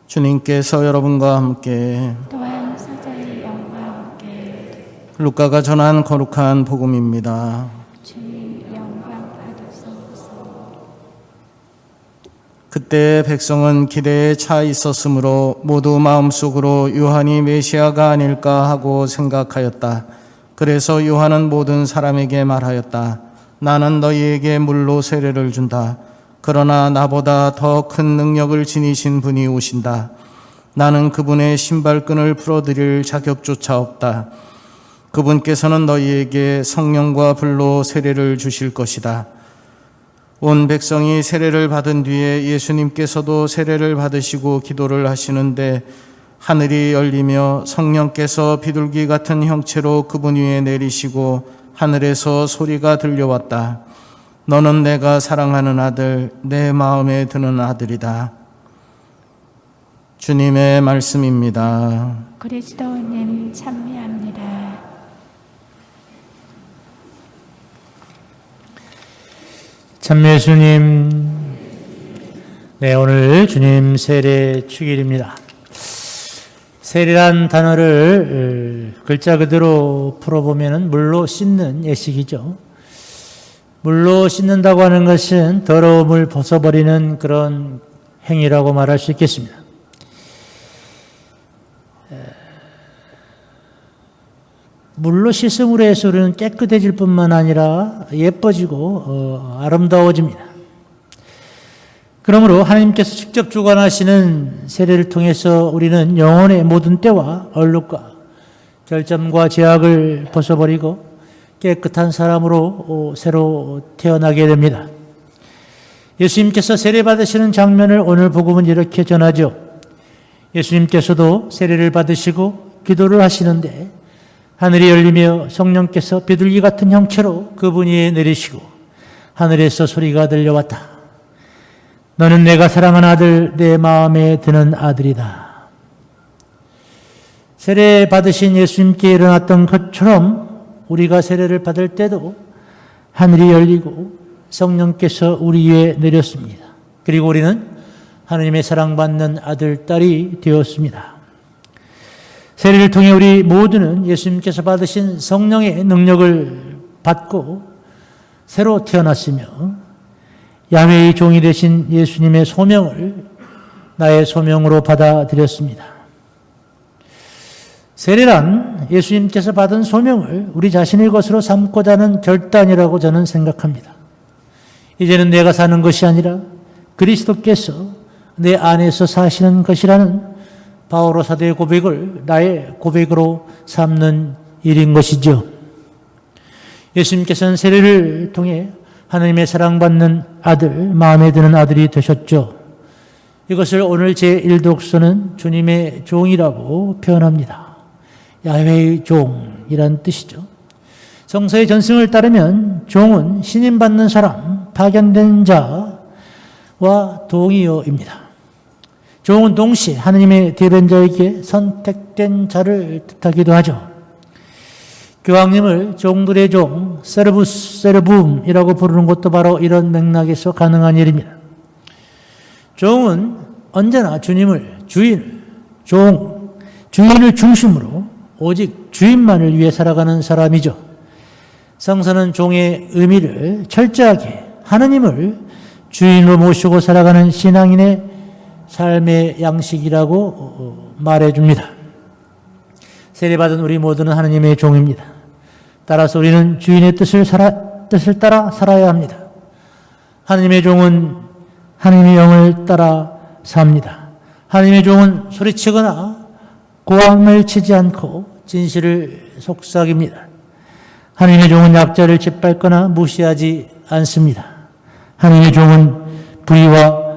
주님께서 여러분과 함께 또한 사자의 영과 함께 루카가 전한 거룩한 복음입니다. 주님 영광 받으소서. 그때 백성은 기대에 차 있었으므로 모두 마음속으로 요한이 메시아가 아닐까 하고 생각하였다. 그래서 요한은 모든 사람에게 말하였다. 나는 너희에게 물로 세례를 준다. 그러나 나보다 더 큰 능력을 지니신 분이 오신다. 나는 그분의 신발끈을 풀어드릴 자격조차 없다. 그분께서는 너희에게 성령과 불로 세례를 주실 것이다. 온 백성이 세례를 받은 뒤에 예수님께서도 세례를 받으시고 기도를 하시는데 하늘이 열리며 성령께서 비둘기 같은 형체로 그분 위에 내리시고 하늘에서 소리가 들려왔다. 너는 내가 사랑하는 아들, 내 마음에 드는 아들이다. 주님의 말씀입니다. 그리스도님 찬미합니다. 참미의 주님, 네, 오늘 주님 세례 축일입니다. 세례란 단어를 글자 그대로 풀어보면 물로 씻는 예식이죠. 물로 씻는다고 하는 것은 더러움을 벗어버리는 그런 행위라고 말할 수 있겠습니다. 물로 씻음으로 해서 우리는 깨끗해질 뿐만 아니라 예뻐지고 아름다워집니다. 그러므로 하나님께서 직접 주관하시는 세례를 통해서 우리는 영혼의 모든 때와 얼룩과 결점과 죄악을 벗어버리고 깨끗한 사람으로 새로 태어나게 됩니다. 예수님께서 세례 받으시는 장면을 오늘 복음은 이렇게 전하죠. 예수님께서도 세례를 받으시고 기도를 하시는데 하늘이 열리며 성령께서 비둘기 같은 형체로 그분 위에 내리시고 하늘에서 소리가 들려왔다. 너는 내가 사랑하는 아들, 내 마음에 드는 아들이다. 세례 받으신 예수님께 일어났던 것처럼 우리가 세례를 받을 때도 하늘이 열리고 성령께서 우리 위에 내렸습니다. 그리고 우리는 하나님의 사랑받는 아들, 딸이 되었습니다. 세례를 통해 우리 모두는 예수님께서 받으신 성령의 능력을 받고 새로 태어났으며 야훼의 종이 되신 예수님의 소명을 나의 소명으로 받아들였습니다. 세례란 예수님께서 받은 소명을 우리 자신의 것으로 삼고자 하는 결단이라고 저는 생각합니다. 이제는 내가 사는 것이 아니라 그리스도께서 내 안에서 사시는 것이라는 바오로 사도의 고백을 나의 고백으로 삼는 일인 것이죠. 예수님께서는 세례를 통해 하나님의 사랑받는 아들, 마음에 드는 아들이 되셨죠. 이것을 오늘 제1독서는 주님의 종이라고 표현합니다. 야훼의 종이란 뜻이죠. 성서의 전승을 따르면 종은 신임받는 사람, 파견된 자와 동의어입니다. 종은 동시에 하느님의 대변자에게 선택된 자를 뜻하기도 하죠. 교황님을 종들의 종, 세르부스 세르붐이라고 부르는 것도 바로 이런 맥락에서 가능한 일입니다. 종은 언제나 주님을, 주인을 중심으로 오직 주인만을 위해 살아가는 사람이죠. 성서는 종의 의미를 철저하게 하느님을 주인으로 모시고 살아가는 신앙인의 삶의 양식이라고 말해줍니다. 세례받은 우리 모두는 하느님의 종입니다. 따라서 우리는 주인의 뜻을 따라 살아야 합니다. 하느님의 종은 하느님의 영을 따라 삽니다. 하느님의 종은 소리치거나 고함을 치지 않고 진실을 속삭입니다. 하느님의 종은 약자를 짓밟거나 무시하지 않습니다. 하느님의 종은 불의와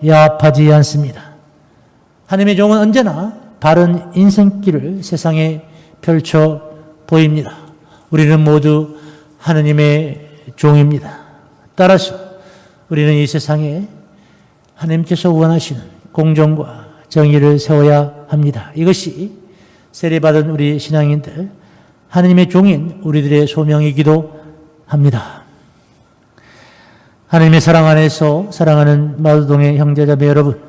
야합하지 않습니다. 하느님의 종은 언제나 바른 인생길을 세상에 펼쳐 보입니다. 우리는 모두 하느님의 종입니다. 따라서 우리는 이 세상에 하나님께서 원하시는 공정과 정의를 세워야 합니다. 이것이 세례받은 우리 신앙인들, 하느님의 종인 우리들의 소명이기도 합니다. 하나님의 사랑 안에서 사랑하는 마도동의 형제자매 여러분,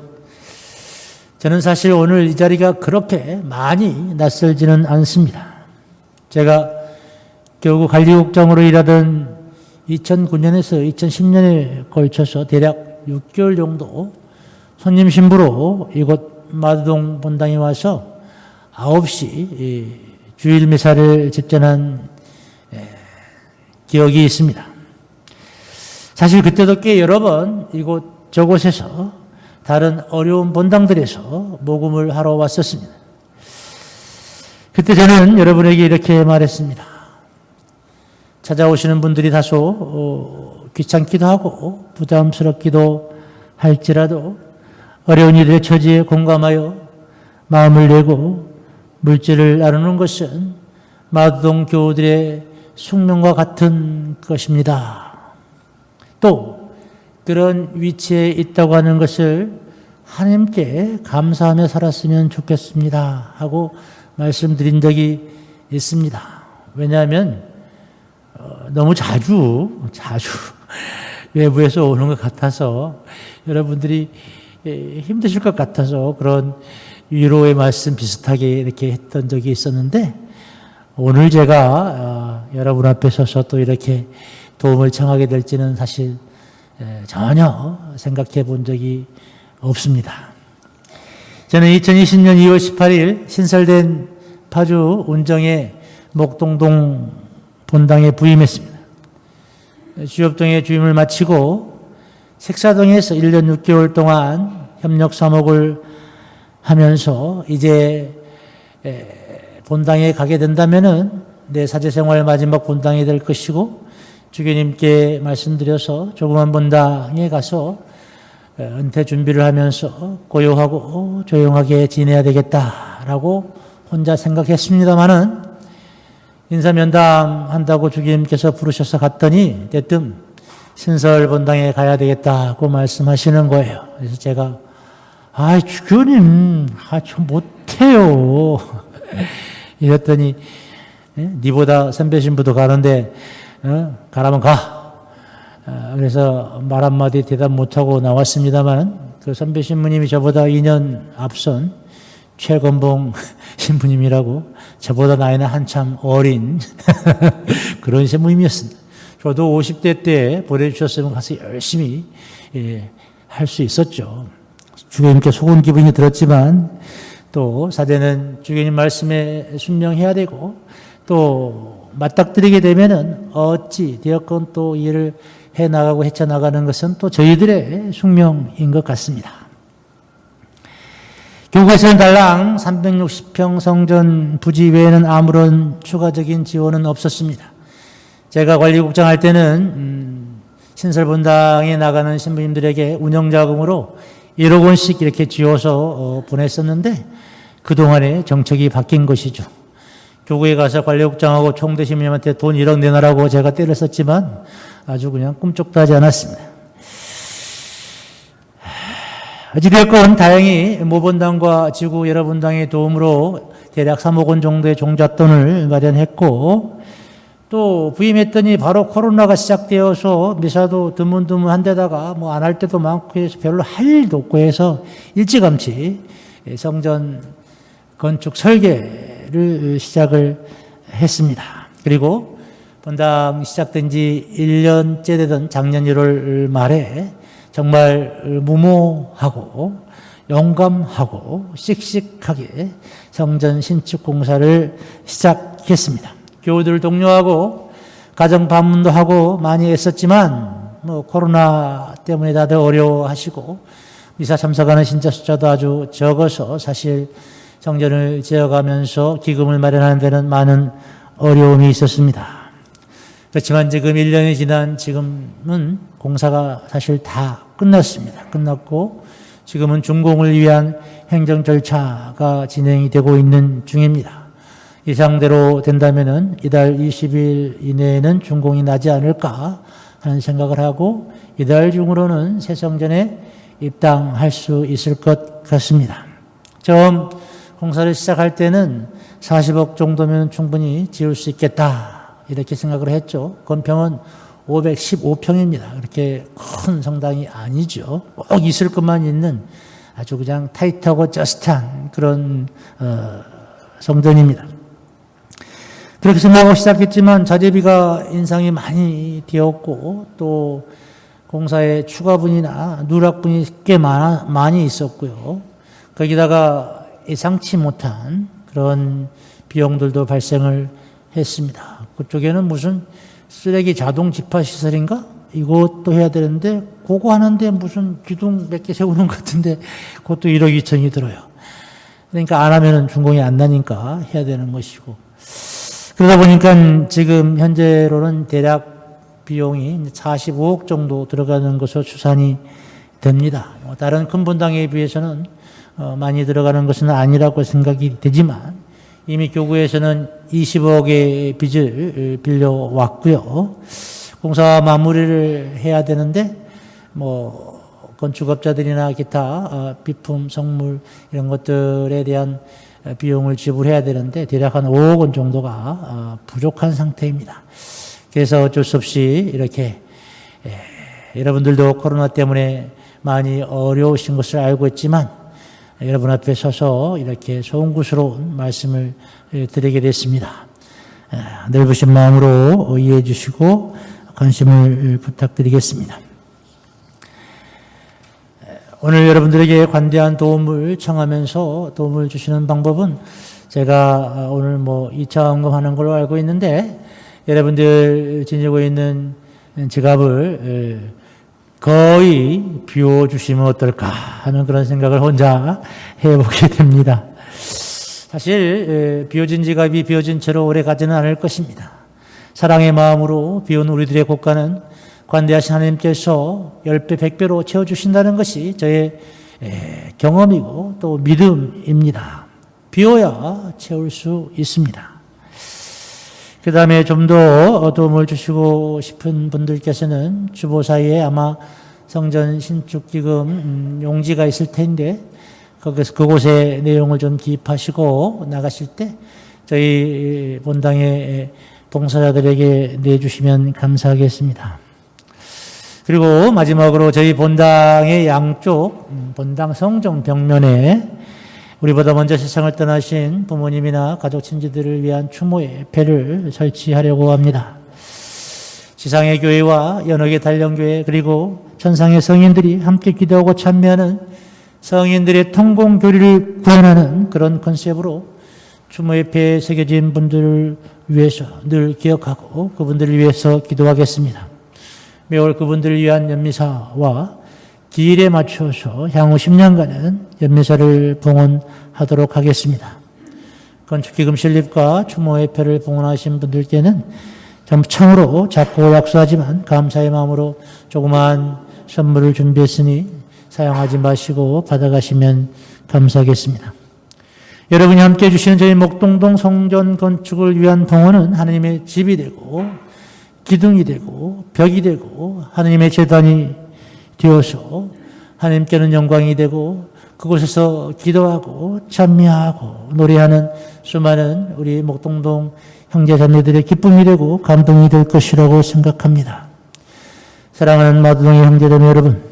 저는 사실 오늘 이 자리가 그렇게 많이 낯설지는 않습니다. 제가 교구 관리국장으로 일하던 2009년에서 2010년에 걸쳐서 대략 6개월 정도 손님 신부로 이곳 마두동 본당에 와서 9시 주일 미사를 집전한 기억이 있습니다. 사실 그때도 꽤 여러 번 이곳 저곳에서 다른 어려운 본당들에서 목음을 하러 왔었습니다. 그때 저는 여러분에게 이렇게 말했습니다. 찾아오시는 분들이 다소 귀찮기도 하고 부담스럽기도 할지라도 어려운 이들의 처지에 공감하여 마음을 내고 물질을 나누는 것은 마두동 교우들의 숙명과 같은 것입니다. 또 그런 위치에 있다고 하는 것을 하나님께 감사하며 살았으면 좋겠습니다 하고 말씀드린 적이 있습니다. 왜냐하면 너무 자주 외부에서 오는 것 같아서 여러분들이 힘드실 것 같아서 그런 위로의 말씀 비슷하게 이렇게 했던 적이 있었는데, 오늘 제가 여러분 앞에 서서 또 이렇게 도움을 청하게 될지는 사실 전혀 생각해 본 적이 없습니다. 저는 2020년 2월 18일 신설된 파주 운정의 목동동 본당에 부임했습니다. 주엽동의 주임을 마치고 색사동에서 1년 6개월 동안 협력 사목을 하면서 이제 본당에 가게 된다면은 내 사제생활 마지막 본당이 될 것이고, 주교님께 말씀드려서 조그만 본당에 가서 은퇴 준비를 하면서 고요하고 조용하게 지내야 되겠다라고 혼자 생각했습니다마는, 인사면담 한다고 주교님께서 부르셔서 갔더니 대뜸 신설 본당에 가야 되겠다고 말씀하시는 거예요. 그래서 제가 주교님 좀 못해요 이랬더니 니보다 선배 신부도 가는데 가라면 가. 그래서 말 한마디 대답 못하고 나왔습니다만, 그 선배 신부님이 저보다 2년 앞선 최건봉 신부님이라고, 저보다 나이는 한참 어린 그런 신부님이었습니다. 저도 50대 때 보내주셨으면 가서 열심히 할 수 있었죠. 주교님께 속은 기분이 들었지만, 또 사제는 주교님 말씀에 순명해야 되고, 또 맞닥뜨리게 되면은 어찌 되었건 또 일을 해나가고 헤쳐나가는 것은 또 저희들의 숙명인 것 같습니다. 교구에서는 달랑 360평 성전 부지 외에는 아무런 추가적인 지원은 없었습니다. 제가 관리국장 할 때는 신설본당에 나가는 신부님들에게 운영자금으로 1억 원씩 이렇게 쥐어서 보냈었는데, 그동안에 정책이 바뀐 것이죠. 교구에 가서 관리국장하고 총대 신부님한테 돈 1억 내놔라고 제가 때를 썼지만 아주 그냥 꿈쩍도 하지 않았습니다. 어찌되었건 다행히 모본당과 지구 여러 본당의 도움으로 대략 3억 원 정도의 종잣돈을 마련했고, 또 부임했더니 바로 코로나가 시작되어서 미사도 드문드문 한데다가 뭐 안 할 때도 많고 해서 별로 할 일도 없고 해서 일찌감치 성전 건축 설계를 시작을 했습니다. 그리고 본당 시작된 지 1년째 되던 작년 1월 말에 정말 무모하고 용감하고 씩씩하게 성전 신축 공사를 시작했습니다. 교우들 동료하고 가정 방문도 하고 많이 애썼지만 뭐 코로나 때문에 다들 어려워하시고 미사 참석하는 신자 숫자도 아주 적어서 사실 성전을 지어가면서 기금을 마련하는 데는 많은 어려움이 있었습니다. 그렇지만 지금 1년이 지난 지금은 공사가 사실 다 끝났습니다. 끝났고 지금은 준공을 위한 행정 절차가 진행이 되고 있는 중입니다. 예상대로 된다면은 이달 20일 이내에는 준공이 나지 않을까 하는 생각을 하고, 이달 중으로는 새 성전에 입당할 수 있을 것 같습니다. 처음 공사를 시작할 때는 40억 정도면 충분히 지을 수 있겠다 이렇게 생각을 했죠. 건평은 515평입니다. 그렇게 큰 성당이 아니죠. 꼭 있을 것만 있는 아주 그냥 타이트하고 저스트한 그런 성전입니다. 그렇게 생각하고 시작했지만 자재비가 인상이 많이 되었고 또 공사에 추가분이나 누락분이 꽤 많이 있었고요. 거기다가 예상치 못한 그런 비용들도 발생을 했습니다. 그쪽에는 무슨 쓰레기 자동 집화 시설인가? 이것도 해야 되는데 그거 하는데 무슨 기둥 몇 개 세우는 것 같은데 그것도 1억 2천이 들어요. 그러니까 안 하면은 준공이 안 나니까 해야 되는 것이고. 그러다 보니까 지금 현재로는 대략 비용이 45억 정도 들어가는 것으로 추산이 됩니다. 다른 큰 분당에 비해서는 많이 들어가는 것은 아니라고 생각이 되지만 이미 교구에서는 20억의 빚을 빌려왔고요. 공사 마무리를 해야 되는데 건축업자들이나 기타 비품, 성물 이런 것들에 대한 비용을 지불해야 되는데 대략 한 5억 원 정도가 부족한 상태입니다. 그래서 어쩔 수 없이 이렇게 여러분들도 코로나 때문에 많이 어려우신 것을 알고 있지만 여러분 앞에 서서 이렇게 송구스러운 말씀을 드리게 됐습니다. 넓으신 마음으로 이해해 주시고 관심을 부탁드리겠습니다. 오늘 여러분들에게 관대한 도움을 청하면서 도움을 주시는 방법은 제가 오늘 2차 언급하는 걸로 알고 있는데 여러분들 지니고 있는 지갑을 거의 비워주시면 어떨까 하는 그런 생각을 혼자 해보게 됩니다. 사실 비워진 지갑이 비워진 채로 오래 가지는 않을 것입니다. 사랑의 마음으로 비운 우리들의 고가는 관대하신 하나님께서 10배, 100배로 채워주신다는 것이 저의 경험이고 또 믿음입니다. 비워야 채울 수 있습니다. 그 다음에 좀 더 도움을 주시고 싶은 분들께서는 주보 사이에 아마 성전 신축 기금 용지가 있을 텐데 그곳에 내용을 좀 기입하시고 나가실 때 저희 본당의 봉사자들에게 내주시면 감사하겠습니다. 그리고 마지막으로 저희 본당의 양쪽 본당 성정 벽면에 우리보다 먼저 세상을 떠나신 부모님이나 가족 친지들을 위한 추모의 배를 설치하려고 합니다. 지상의 교회와 연옥의 단령교회 그리고 천상의 성인들이 함께 기도하고 참여하는 성인들의 통공교리를 구현하는 그런 컨셉으로 추모의 배에 새겨진 분들을 위해서 늘 기억하고 그분들을 위해서 기도하겠습니다. 매월 그분들을 위한 연미사와 기일에 맞춰서 향후 10년간은 연미사를 봉헌하도록 하겠습니다. 건축기금 실립과 추모의 표를 봉헌하신 분들께는 참으로 작고 약소하지만 감사의 마음으로 조그마한 선물을 준비했으니 사용하지 마시고 받아가시면 감사하겠습니다. 여러분이 함께해 주시는 저희 목동동 성전 건축을 위한 봉헌은 하나님의 집이 되고 기둥이 되고 벽이 되고 하나님의 제단이 되어서 하나님께는 영광이 되고 그곳에서 기도하고 찬미하고 노래하는 수많은 우리 목동동 형제자매들의 기쁨이 되고 감동이 될 것이라고 생각합니다. 사랑하는 마두동의 형제자매 여러분,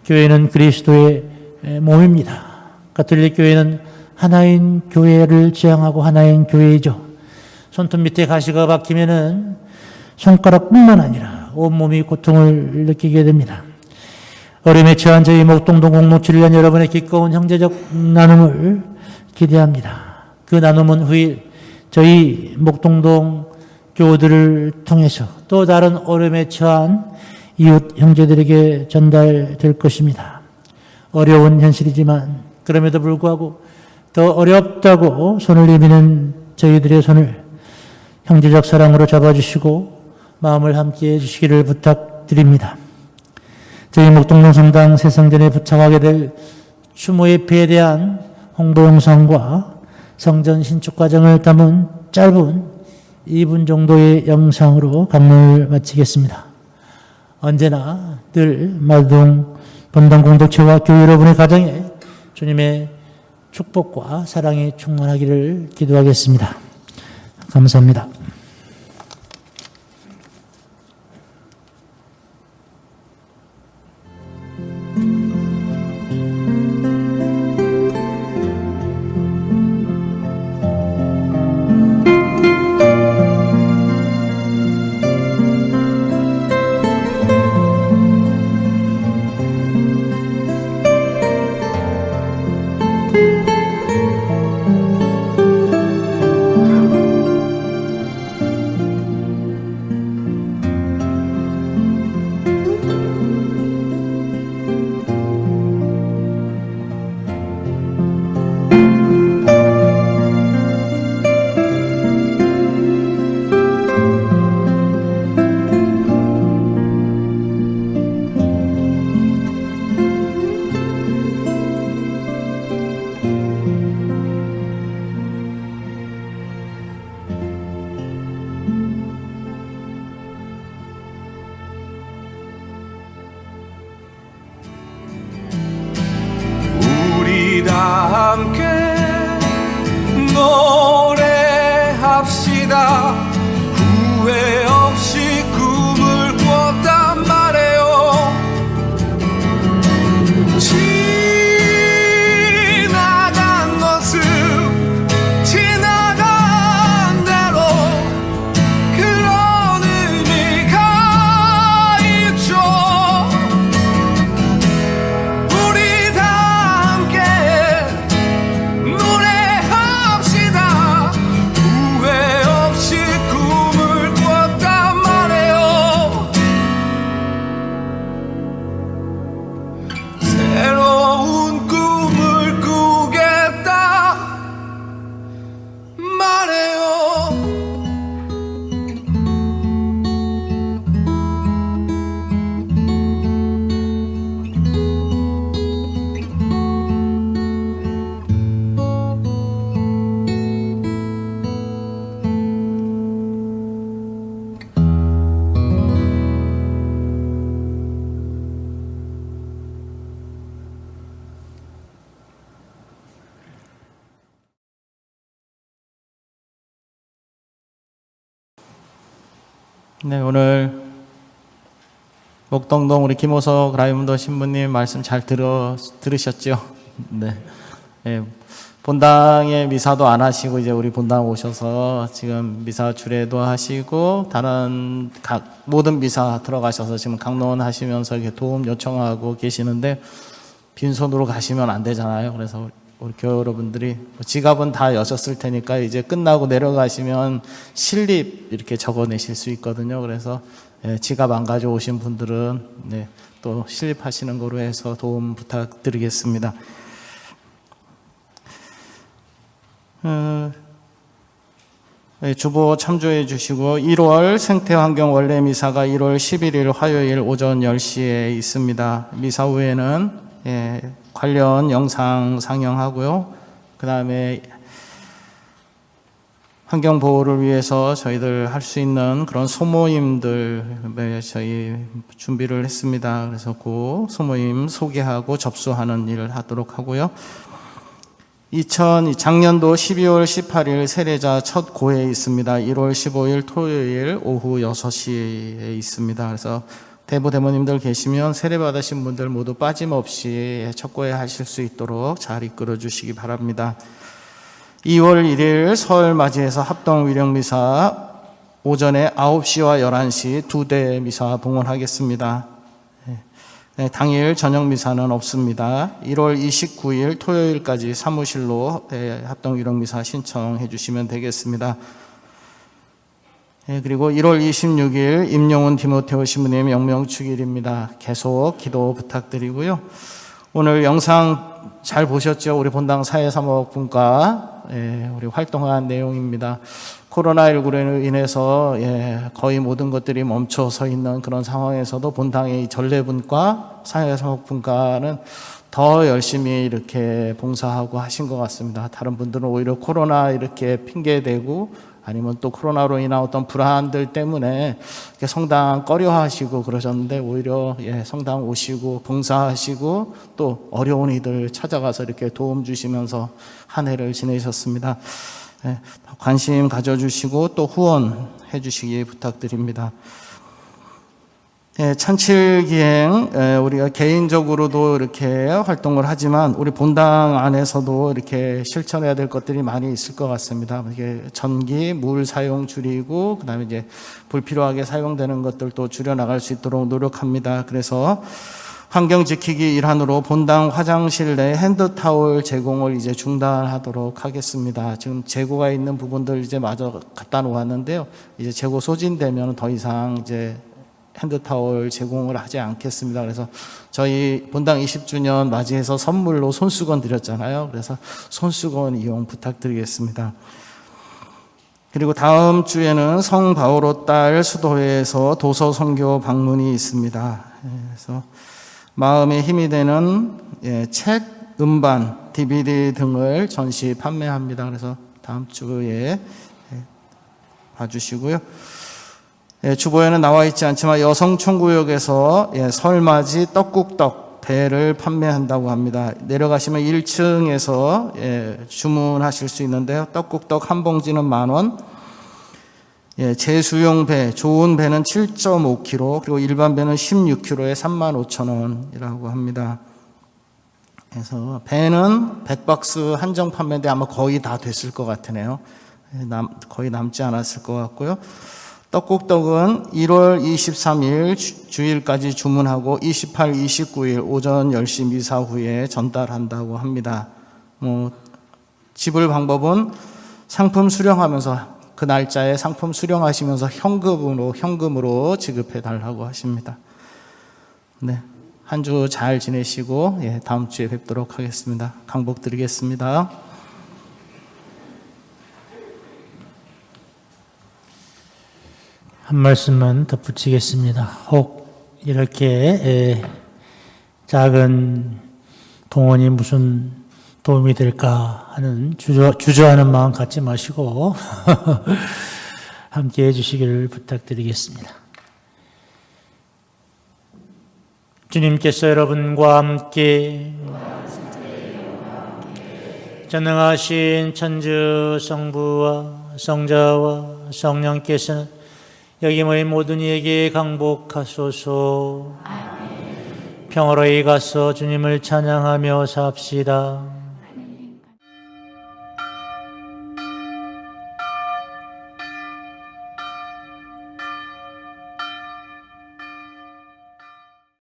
교회는 그리스도의 몸입니다. 가톨릭 교회는 하나인 교회를 지향하고 하나인 교회이죠. 손톱 밑에 가시가 박히면은 손가락뿐만 아니라 온몸이 고통을 느끼게 됩니다. 어려움에 처한 저희 목동동 공동체를 위한 여러분의 기꺼운 형제적 나눔을 기대합니다. 그 나눔은 후일 저희 목동동 교우들을 통해서 또 다른 어려움에 처한 이웃 형제들에게 전달될 것입니다. 어려운 현실이지만 그럼에도 불구하고 더 어렵다고 손을 내미는 저희들의 손을 형제적 사랑으로 잡아주시고 마음을 함께해 주시기를 부탁드립니다. 저희 목동동 성당 새성전에 부착하게 될 추모의 배에 대한 홍보 영상과 성전 신축 과정을 담은 짧은 2분 정도의 영상으로 강론을 마치겠습니다. 언제나 늘 마두동 본당 공동체와 교회 여러분의 가정에 주님의 축복과 사랑이 충만하기를 기도하겠습니다. 감사합니다. 네, 오늘 목동동 우리 김호석 라이문도 신부님 말씀 잘 들으셨죠? 네. 네. 본당에 미사도 안 하시고 이제 우리 본당 오셔서 지금 미사 주례도 하시고 다른 모든 미사 들어가셔서 지금 강론 하시면서 이렇게 도움 요청하고 계시는데 빈손으로 가시면 안 되잖아요. 그래서 우리 교회 여러분들이 지갑은 다 여셨을 테니까 이제 끝나고 내려가시면 실립 이렇게 적어내실 수 있거든요. 그래서 지갑 안 가져오신 분들은 또 실립하시는 거로 해서 도움 부탁드리겠습니다. 주보 참조해 주시고 1월 생태환경 원래 미사가 1월 11일 화요일 오전 10시에 있습니다. 미사 후에는 관련 영상 상영하고요. 그 다음에 환경 보호를 위해서 저희들 할 수 있는 그런 소모임들 저희 준비를 했습니다. 그래서 그 소모임 소개하고 접수하는 일을 하도록 하고요. 작년도 12월 18일 세례자 첫 고회 있습니다. 1월 15일 토요일 오후 6시에 있습니다. 그래서 대부 대모님들 계시면 세례 받으신 분들 모두 빠짐없이 첫 고회 하실 수 있도록 잘 이끌어 주시기 바랍니다. 2월 1일 설 맞이해서 합동 위령미사 오전에 9시와 11시 2대 미사 봉헌하겠습니다. 당일 저녁 미사는 없습니다. 1월 29일 토요일까지 사무실로 합동 위령 미사 신청해 주시면 되겠습니다. 그리고 1월 26일 임용훈 디모테오 신부님 영명축일입니다. 계속 기도 부탁드리고요. 오늘 영상 잘 보셨죠? 우리 본당 사회사목분과 우리 활동한 내용입니다. 코로나19로 인해서 거의 모든 것들이 멈춰서 있는 그런 상황에서도 본당의 전례분과 사회사목분과는 더 열심히 이렇게 봉사하고 하신 것 같습니다. 다른 분들은 오히려 코로나 이렇게 핑계대고 아니면 또 코로나로 인한 어떤 불안들 때문에 성당 꺼려하시고 그러셨는데 오히려 성당 오시고 봉사하시고 또 어려운 이들 찾아가서 이렇게 도움 주시면서 한 해를 지내셨습니다. 관심 가져주시고 또 후원해 주시기 부탁드립니다. 찬칠기행 우리가 개인적으로도 이렇게 활동을 하지만 우리 본당 안에서도 이렇게 실천해야 될 것들이 많이 있을 것 같습니다. 이게 전기, 물 사용 줄이고 그다음에 이제 불필요하게 사용되는 것들도 줄여 나갈 수 있도록 노력합니다. 그래서 환경 지키기 일환으로 본당 화장실 내 핸드타올 제공을 이제 중단하도록 하겠습니다. 지금 재고가 있는 부분들 이제 마저 갖다 놓았는데요. 이제 재고 소진되면 더 이상 이제 핸드타올 제공을 하지 않겠습니다. 그래서 저희 본당 20주년 맞이해서 선물로 손수건 드렸잖아요. 그래서 손수건 이용 부탁드리겠습니다. 그리고 다음 주에는 성 바오로 딸 수도회에서 도서 선교 방문이 있습니다. 그래서 마음에 힘이 되는 책, 음반, DVD 등을 전시 판매합니다. 그래서 다음 주에 봐주시고요. 주보에는 나와 있지 않지만 여성총구역에서 설맞이 떡국떡 배를 판매한다고 합니다. 내려가시면 1층에서 주문하실 수 있는데요. 떡국떡 한 봉지는 10,000원, 제수용 배, 좋은 배는 7.5kg, 그리고 일반 배는 16kg에 35,000원이라고 합니다. 그래서 배는 100박스 한정 판매인데 아마 거의 다 됐을 것 같으네요. 거의 남지 않았을 것 같고요. 떡국떡은 1월 23일 주일까지 주문하고 28, 29일 오전 10시 미사 후에 전달한다고 합니다. 지불 방법은 상품 수령하면서 그 날짜에 상품 수령하시면서 현금으로 지급해 달라고 하십니다. 네, 한 주 잘 지내시고 다음 주에 뵙도록 하겠습니다. 강복 드리겠습니다. 한 말씀만 덧붙이겠습니다. 혹 이렇게 작은 동원이 무슨 도움이 될까 하는 주저하는 마음 갖지 마시고 함께 해주시기를 부탁드리겠습니다. 주님께서 여러분과 함께 전능하신 천주 성부와 성자와 성령께서는 여기 모인 모든 이에게 강복하소서. 평화로이 가서 주님을 찬양하며 삽시다.